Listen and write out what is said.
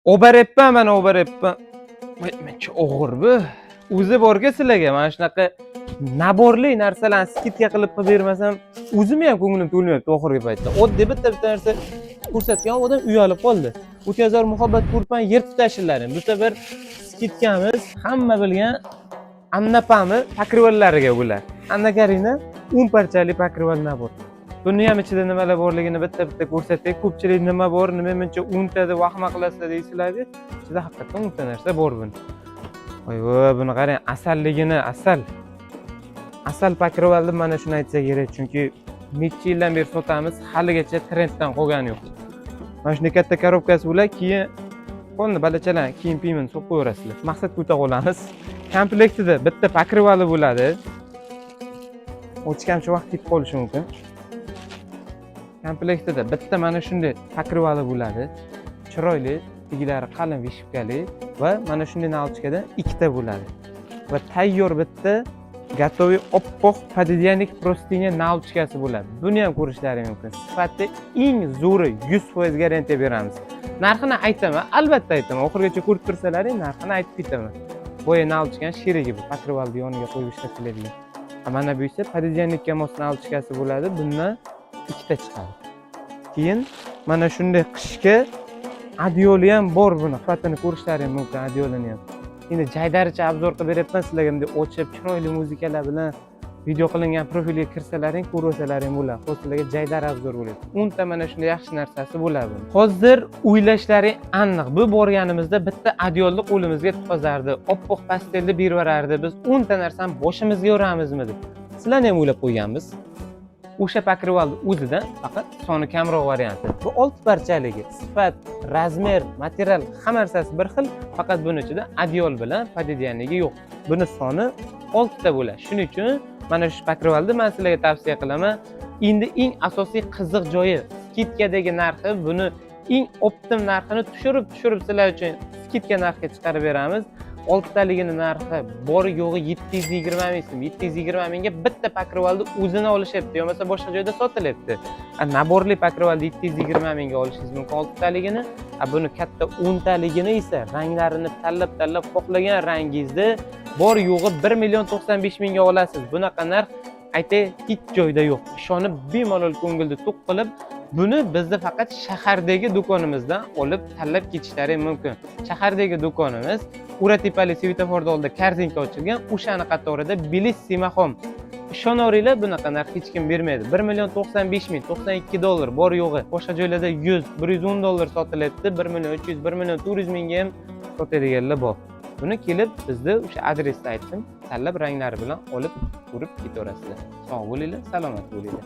Oberyapman, mana oberyapman. Mencha og'ir bu. O'zi borga sizlarga mana shunaqa naborli narsalarni skidka qilib bermasam, o'zimni ham ko'nglim to'lmayapti oxirgi paytda. Oddiy bitta narsa ko'rsatgan odam uyalib qoldi. O'tkazar muhabbat ko'rpan yirtib tashlaring. Bu safar skidkamiz hamma bilgan annapami pakrivollariga bular. Annakarina 10 parchali pakrival nabor. Buni ham ichida nimalar borligini bitta ko'rsatdik. Ko'pchilik nima bor, nima mencha 10 ta deb vahma qilasizlar deysizlar-ku. Ichida haqiqatan 10 ta narsa bor buni. Voy, buni qarang, asalligini, asal pakrival deb mana shuni aytsa kerak, chunki necha yildan beri sotamiz, haligacha trenddan qolgani yo'q. Mana shunday katta korobkasi bilan keyin qo'lni balachalar, keyin piymini solib qo'yaverasizlar. Maqsad ko'ta qolamiz. Komplektida bitta pakrivali bo'ladi. O'chkamchi vaqt ketib qolishi mumkin. Komplektida bitta mana shunday pakrivali bo'ladi. Chiroyli, teglari qalin vishipkali va mana shunday nalchkadan ikkita bo'ladi. Va tayyor bitta gatoviy oppoq podidyanik prostinya nalchkasi bo'ladi. Buni ham ko'rishlaring mumkin. Sifati eng zo'ri 100% garantiya beramiz. Narxini aytaman, albatta aytaman. Oxirgacha ko'rib tursalaring, narxini aytib ketaman. Bo'yi nalchkan sherigi bu, pakrivalni yoniga qo'yib ishlatiladigan. Mana bu esa podidyanikka mos nalchkasi bo'ladi. Bundan ikkita chiqadi. Keyin mana shunday qishga adyoli ham bor buni. Sifatini ko'rishlaring mumkin adyolini ham. Endi jaydaricha obzor qilib beryapman sizlarga, bunday ochib chiroyli muzikalar bilan video qilingan profilga kirsalaring, ko'rsalaring bo'ladi. Sizlarga jaydar obzor bo'ladi. 10 ta mana shunday yaxshi narsasi bo'ladi. Hozir o'ylashlaring aniq. Bu borganimizda bitta adyolni qo'limizga tutqazardi, oppoq pastelni berib yuborardi. Biz 10 ta narsani boshimizga yoramizmi deb. Sizlarni ham o'ylab qo'yganmiz. O'sha pakrivalni o'zidan faqat soni kamroq varianti. Bu 6 parchaligi. Sifat, razmer, material hamma narsasi bir xil, faqat buning ichida adyol bilan podidyanligi yo'q. Buni soni 6 ta bo'ladi. Shuning uchun mana shu pakrivalni men sizlarga tavsiya qilaman. Endi eng asosiy qiziq joyi skidkadagi narxi, buni eng optim narxini tushirib sizlar uchun skidka narxga chiqarib beramiz. 6 taligini narxi bor yo'g'i 720 ming so'm. 720 mingga bitta pakrivalni o'zini olishyapti, yo'masa boshqa joyda sotilyapti. Naborli pakrivalni 720 mingga olishingiz mumkin 6 taligini. Buni katta 10 taligini esa ranglarini tanlab xohlagan rangingizni bor yo'g'i 1 million 95 mingga olasiz. Bunaqa narx aytay hech joyda yo'q. Ishonib bemalol ko'ngilni to'q qilib, buni bizda faqat shahardagi do'konimizdan olib tanlab ketishlaring mumkin. Shahardagi do'konimiz Uratepali svetoforda oldida kartinka ochilgan, o'shani qatorida Bilis Simaxom. Ishonaveringlar, bunaqa narx hech kim bermaydi. 1 million 95 ming, 92 dollar bor yo'g'i. Boshqa joylarda 100, 110 dollar sotilyapti. 1 million 300, 1 million 400 mingga ham sotadiganlar bor. Buni kelib bizda o'sha adresni aytdim, tanlab ranglari bilan olib ko'rib ketaverasizlar. Sog' bo'linglar, salomat bo'linglar.